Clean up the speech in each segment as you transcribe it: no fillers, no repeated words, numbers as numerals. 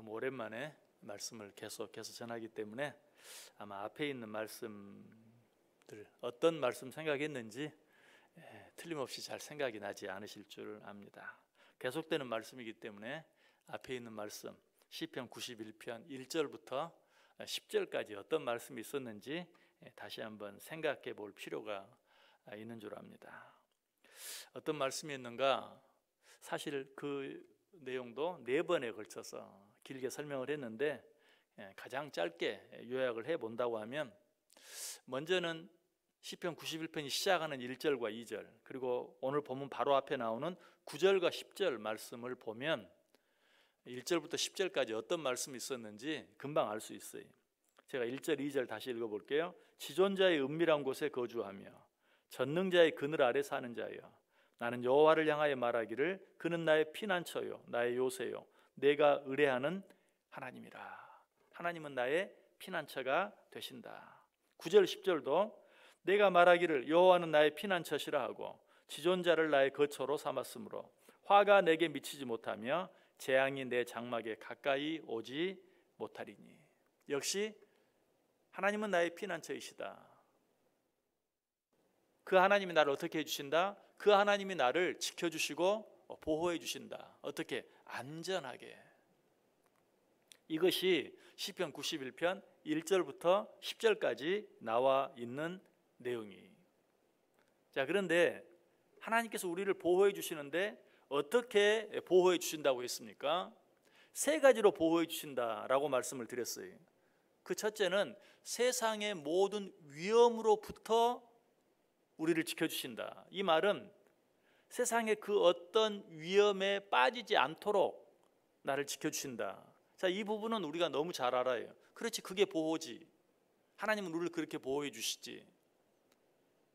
너무 오랜만에 말씀을 계속해서 전하기 때문에 아마 앞에 있는 말씀들 어떤 말씀 생각했는지 틀림없이 잘 생각이 나지 않으실 줄 압니다. 계속되는 말씀이기 때문에 앞에 있는 말씀 시편 91편 1절부터 10절까지 어떤 말씀이 있었는지 다시 한번 생각해 볼 필요가 있는 줄 압니다. 어떤 말씀이었는가? 사실 그 내용도 4번에 걸쳐서 길게 설명을 했는데 가장 짧게 요약을 해본다고 하면, 먼저는 시편 91편이 시작하는 1절과 2절, 그리고 오늘 본문 바로 앞에 나오는 9절과 10절 말씀을 보면 1절부터 10절까지 어떤 말씀이 있었는지 금방 알 수 있어요. 제가 1절, 2절 다시 읽어볼게요. 지존자의 은밀한 곳에 거주하며 전능자의 그늘 아래 사는 자여, 나는 여호와를 향하여 말하기를 그는 나의 피난처요 나의 요새요 내가 의뢰하는 하나님이라. 하나님은 나의 피난처가 되신다. 9절 10절도 내가 말하기를 여호와는 나의 피난처시라 하고 지존자를 나의 거처로 삼았으므로 화가 내게 미치지 못하며 재앙이 내 장막에 가까이 오지 못하리니. 역시 하나님은 나의 피난처이시다. 그 하나님이 나를 어떻게 해주신다? 그 하나님이 나를 지켜주시고 보호해 주신다. 어떻게? 안전하게. 이것이 시편 91편 1절부터 10절까지 나와 있는 내용이. 자, 그런데 하나님께서 우리를 보호해 주시는데 어떻게 보호해 주신다고 했습니까? 3가지로 보호해 주신다라고 말씀을 드렸어요. 그 첫째는 세상의 모든 위험으로부터 우리를 지켜주신다. 이 말은 세상의 그 어떤 위험에 빠지지 않도록 나를 지켜주신다. 자, 이 부분은 우리가 너무 잘 알아요. 그렇지, 그게 보호지. 하나님은 우리를 그렇게 보호해 주시지.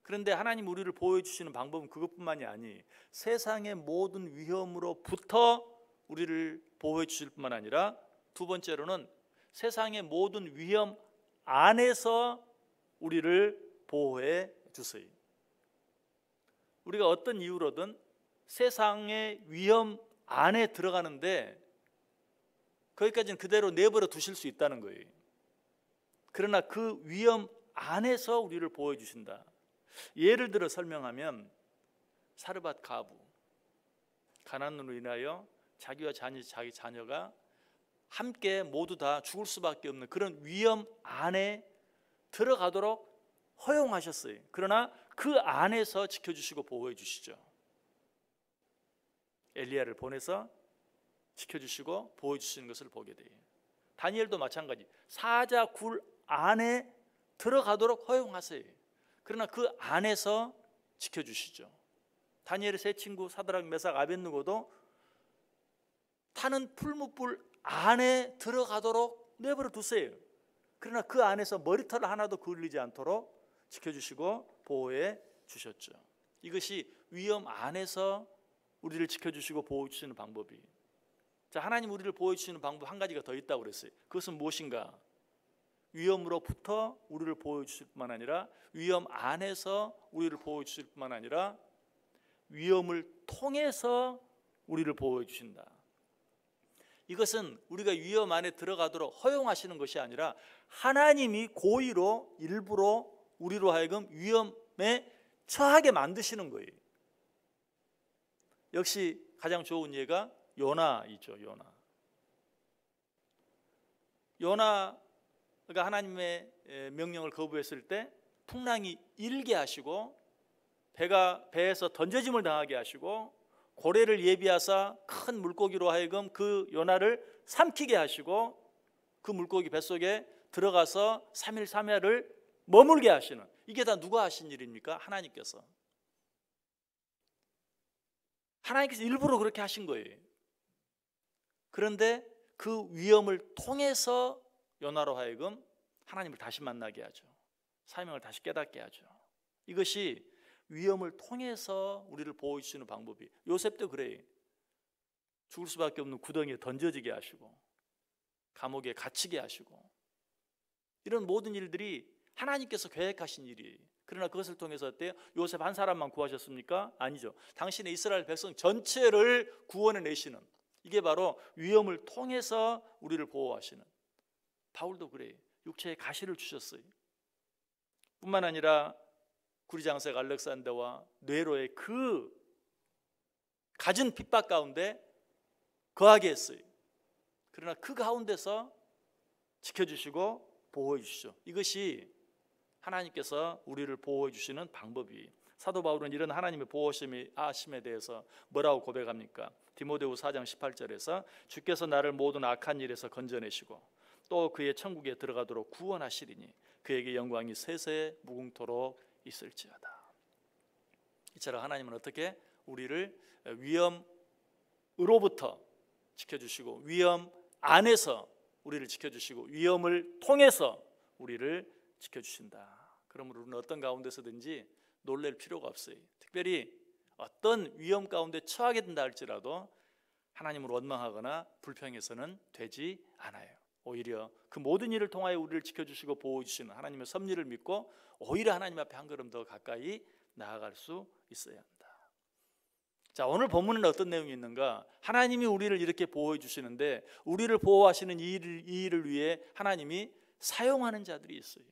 그런데 하나님 우리를 보호해 주시는 방법은 그것뿐만이 아니, 세상의 모든 위험으로부터 우리를 보호해 주실 뿐만 아니라 두 번째로는 세상의 모든 위험 안에서 우리를 보호해 주세요. 우리가 어떤 이유로든 세상의 위험 안에 들어가는데 거기까지는 그대로 내버려 두실 수 있다는 거예요. 그러나 그 위험 안에서 우리를 보호해 주신다. 예를 들어 설명하면, 사르밧 가부, 가난으로 인하여 자기와 자기 자녀가 함께 모두 다 죽을 수밖에 없는 그런 위험 안에 들어가도록 허용하셨어요. 그러나 그 안에서 지켜주시고 보호해 주시죠. 엘리야를 보내서 지켜주시고 보호해 주시는 것을 보게 돼요. 다니엘도 마찬가지. 사자 굴 안에 들어가도록 허용하세요. 그러나 그 안에서 지켜주시죠. 다니엘의 세 친구 사드락, 메삭, 아벳느고도 타는 풀무불 안에 들어가도록 내버려 두세요. 그러나 그 안에서 머리털 하나도 그을리지 않도록 지켜주시고 보호해 주셨죠. 이것이 위험 안에서 우리를 지켜주시고 보호해 주시는 방법이에요. 자, 하나님 우리를 보호해 주시는 방법 한 가지가 더 있다고 그랬어요. 그것은 무엇인가? 위험으로부터 우리를 보호해 주실 뿐만 아니라, 위험 안에서 우리를 보호해 주실 뿐만 아니라 위험을 통해서 우리를 보호해 주신다. 이것은 우리가 위험 안에 들어가도록 허용하시는 것이 아니라 하나님이 고의로 일부러 우리로 하여금 위험에 처하게 만드시는 거예요. 역시 가장 좋은 예가 요나이죠. 요나가 하나님의 명령을 거부했을 때 풍랑이 일게 하시고 배에서 던져짐을 당하게 하시고 고래를 예비하사 큰 물고기로 하여금 그 요나를 삼키게 하시고 그 물고기 뱃속에 들어가서 3일 3야를 머물게 하시는, 이게 다 누가 하신 일입니까? 하나님께서 일부러 그렇게 하신 거예요. 그런데 그 위험을 통해서 요나로 하여금 하나님을 다시 만나게 하죠. 사명을 다시 깨닫게 하죠. 이것이 위험을 통해서 우리를 보호해 주시는 방법이. 요셉도 그래요. 죽을 수밖에 없는 구덩이에 던져지게 하시고 감옥에 갇히게 하시고, 이런 모든 일들이 하나님께서 계획하신 일이에요. 그러나 그것을 통해서 어때요? 요셉 한 사람만 구하셨습니까? 아니죠. 당신의 이스라엘 백성 전체를 구원해 내시는, 이게 바로 위험을 통해서 우리를 보호하시는, 바울도 그래요. 육체에 가시를 주셨어요. 뿐만 아니라 구리장색 알렉산더와 네로의 그 갖은 핍박 가운데 거하게 했어요. 그러나 그 가운데서 지켜주시고 보호해 주시죠. 이것이 하나님께서 우리를 보호해 주시는 방법이. 사도 바울은 이런 하나님의 보호하심에 대해서 뭐라고 고백합니까? 디모데후 4장 18절에서 주께서 나를 모든 악한 일에서 건져내시고 또 그의 천국에 들어가도록 구원하시리니 그에게 영광이 세세 무궁토록 있을지어다. 이처럼 하나님은 어떻게 우리를 위험으로부터 지켜주시고 위험 안에서 우리를 지켜주시고 위험을 통해서 우리를 지켜주신다. 그러므로 우리는 어떤 가운데서든지 놀랄 필요가 없어요. 특별히 어떤 위험 가운데 처하게 된다 할지라도 하나님을 원망하거나 불평해서는 되지 않아요. 오히려 그 모든 일을 통하여 우리를 지켜주시고 보호해주시는 하나님의 섭리를 믿고 오히려 하나님 앞에 한 걸음 더 가까이 나아갈 수 있어야 한다. 자, 오늘 본문은 어떤 내용이 있는가? 하나님이 우리를 이렇게 보호해 주시는데 우리를 보호하시는 이 일을 위해 하나님이 사용하는 자들이 있어요.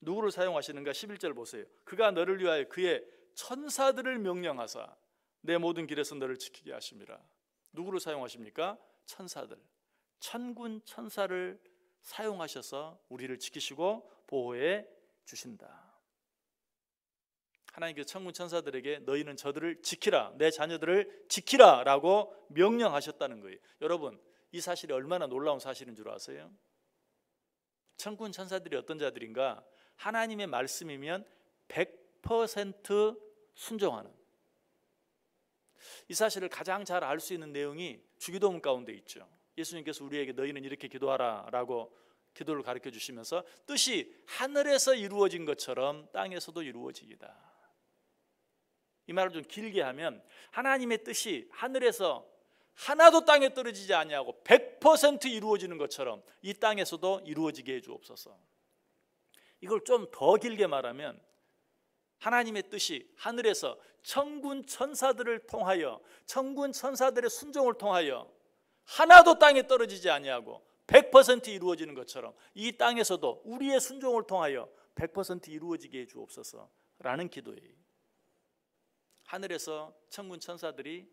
누구를 사용하시는가? 11절 보세요. 그가 너를 위하여 그의 천사들을 명령하사 내 모든 길에서 너를 지키게 하심이라. 누구를 사용하십니까? 천사들, 천군 천사를 사용하셔서 우리를 지키시고 보호해 주신다. 하나님께서 천군 천사들에게 너희는 저들을 지키라, 내 자녀들을 지키라 라고 명령하셨다는 거예요. 여러분, 이 사실이 얼마나 놀라운 사실인 줄 아세요? 천군 천사들이 어떤 자들인가? 하나님의 말씀이면 100% 순종하는, 이 사실을 가장 잘 알 수 있는 내용이 주기도문 가운데 있죠. 예수님께서 우리에게 너희는 이렇게 기도하라 라고 기도를 가르쳐 주시면서 뜻이 하늘에서 이루어진 것처럼 땅에서도 이루어지기다. 이 말을 좀 길게 하면 하나님의 뜻이 하늘에서 하나도 땅에 떨어지지 아니하고 100% 이루어지는 것처럼 이 땅에서도 이루어지게 해 주옵소서. 이걸 좀 더 길게 말하면 하나님의 뜻이 하늘에서 천군 천사들을 통하여, 천군 천사들의 순종을 통하여 하나도 땅에 떨어지지 아니하고 100% 이루어지는 것처럼 이 땅에서도 우리의 순종을 통하여 100% 이루어지게 해 주옵소서라는 기도예요. 하늘에서 천군 천사들이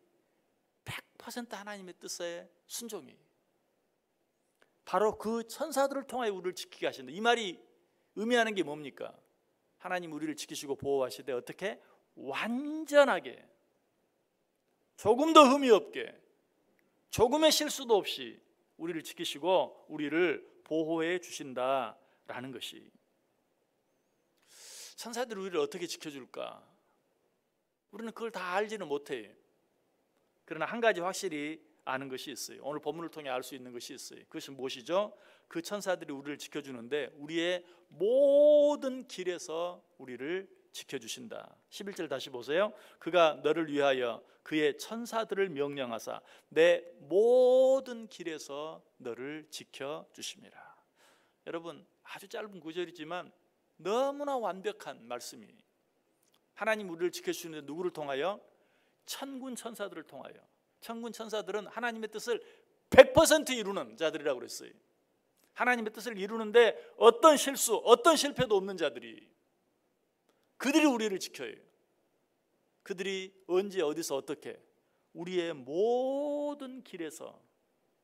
100% 하나님의 뜻에 순종해요. 바로 그 천사들을 통하여 우리를 지키게 하신다. 이 말이 의미하는 게 뭡니까? 하나님 우리를 지키시고 보호하시되 어떻게? 완전하게, 조금도 흠이 없게, 조금의 실수도 없이 우리를 지키시고 우리를 보호해 주신다라는 것이. 천사들이 우리를 어떻게 지켜줄까? 우리는 그걸 다 알지는 못해요. 그러나 한 가지 확실히 아는 것이 있어요. 오늘 본문을 통해 알 수 있는 것이 있어요. 그것이 무엇이죠? 그 천사들이 우리를 지켜주는데 우리의 모든 길에서 우리를 지켜주신다. 11절 다시 보세요. 그가 너를 위하여 그의 천사들을 명령하사 내 모든 길에서 너를 지켜주심이라. 여러분, 아주 짧은 구절이지만 너무나 완벽한 말씀이에요. 하나님 우리를 지켜주시는데 누구를 통하여? 천군 천사들을 통하여. 천군 천사들은 하나님의 뜻을 100% 이루는 자들이라고 그랬어요. 하나님의 뜻을 이루는데 어떤 실수, 어떤 실패도 없는 자들이, 그들이 우리를 지켜요. 그들이 언제 어디서 어떻게 우리의 모든 길에서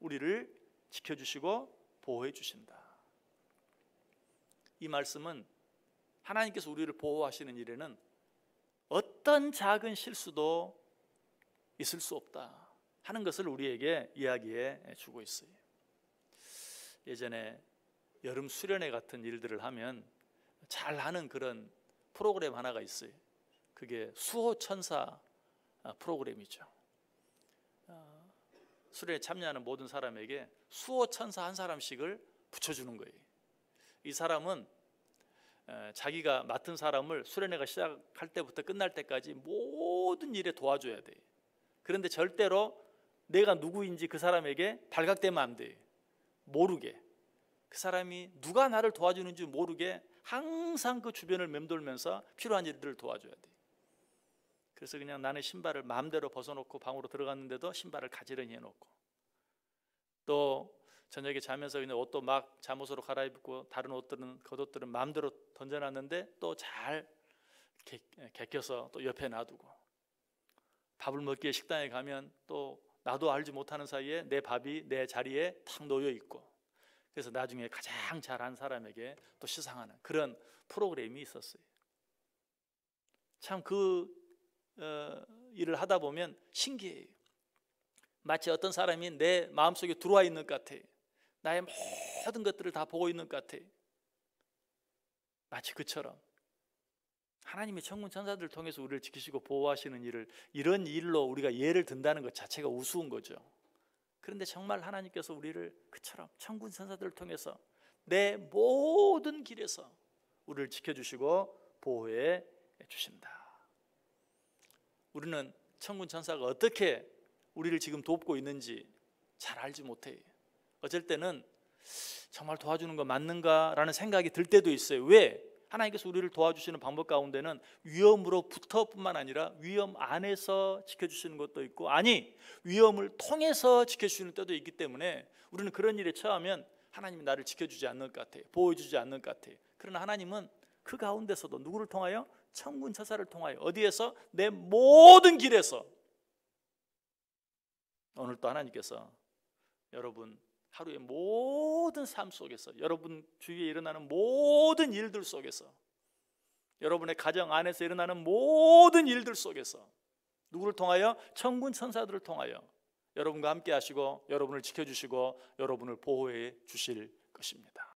우리를 지켜주시고 보호해 주신다. 이 말씀은 하나님께서 우리를 보호하시는 일에는 어떤 작은 실수도 있을 수 없다 하는 것을 우리에게 이야기해 주고 있어요. 예전에 여름 수련회 같은 일들을 하면 잘 하는 그런 프로그램 하나가 있어요. 그게 수호천사 프로그램이죠. 수련회에 참여하는 모든 사람에게 수호천사 한 사람씩을 붙여주는 거예요. 이 사람은 자기가 맡은 사람을 수련회가 시작할 때부터 끝날 때까지 모든 일에 도와줘야 돼. 그런데 절대로 내가 누구인지 그 사람에게 발각되면 안 돼. 모르게. 그 사람이 누가 나를 도와주는지 모르게 항상 그 주변을 맴돌면서 필요한 일들을 도와줘야 돼. 그래서 그냥 나는 신발을 마음대로 벗어놓고 방으로 들어갔는데도 신발을 가지런히 해놓고, 또 저녁에 자면서 그냥 옷도 막 잠옷으로 갈아입고 다른 옷들은 겉옷들은 마음대로 던져놨는데 또 잘 개껴서 또 옆에 놔두고, 밥을 먹기에 식당에 가면 또 나도 알지 못하는 사이에 내 밥이 내 자리에 탁 놓여 있고, 그래서 나중에 가장 잘한 사람에게 또 시상하는 그런 프로그램이 있었어요. 참 그 일을 하다 보면 신기해요. 마치 어떤 사람이 내 마음속에 들어와 있는 것 같아. 나의 모든 것들을 다 보고 있는 것 같아. 마치 그처럼 하나님의 천군 천사들을 통해서 우리를 지키시고 보호하시는 일을, 이런 일로 우리가 예를 든다는 것 자체가 우스운 거죠. 그런데 정말 하나님께서 우리를 그처럼 천군 천사들을 통해서 내 모든 길에서 우리를 지켜주시고 보호해 주신다. 우리는 천군 천사가 어떻게 우리를 지금 돕고 있는지 잘 알지 못해요. 어쩔 때는 정말 도와주는 거 맞는가라는 생각이 들 때도 있어요. 왜? 하나님께서 우리를 도와주시는 방법 가운데는 위험으로부터뿐만 아니라 위험 안에서 지켜주시는 것도 있고, 아니 위험을 통해서 지켜주시는 때도 있기 때문에 우리는 그런 일에 처하면 하나님이 나를 지켜주지 않는 것 같아요. 보호해주지 않는 것 같아요. 그러나 하나님은 그 가운데서도 누구를 통하여? 천군 천사를 통하여. 어디에서? 내 모든 길에서. 오늘 또 하나님께서 여러분 하루의 모든 삶 속에서, 여러분 주위에 일어나는 모든 일들 속에서, 여러분의 가정 안에서 일어나는 모든 일들 속에서 누구를 통하여? 천군 천사들을 통하여 여러분과 함께 하시고 여러분을 지켜주시고 여러분을 보호해 주실 것입니다.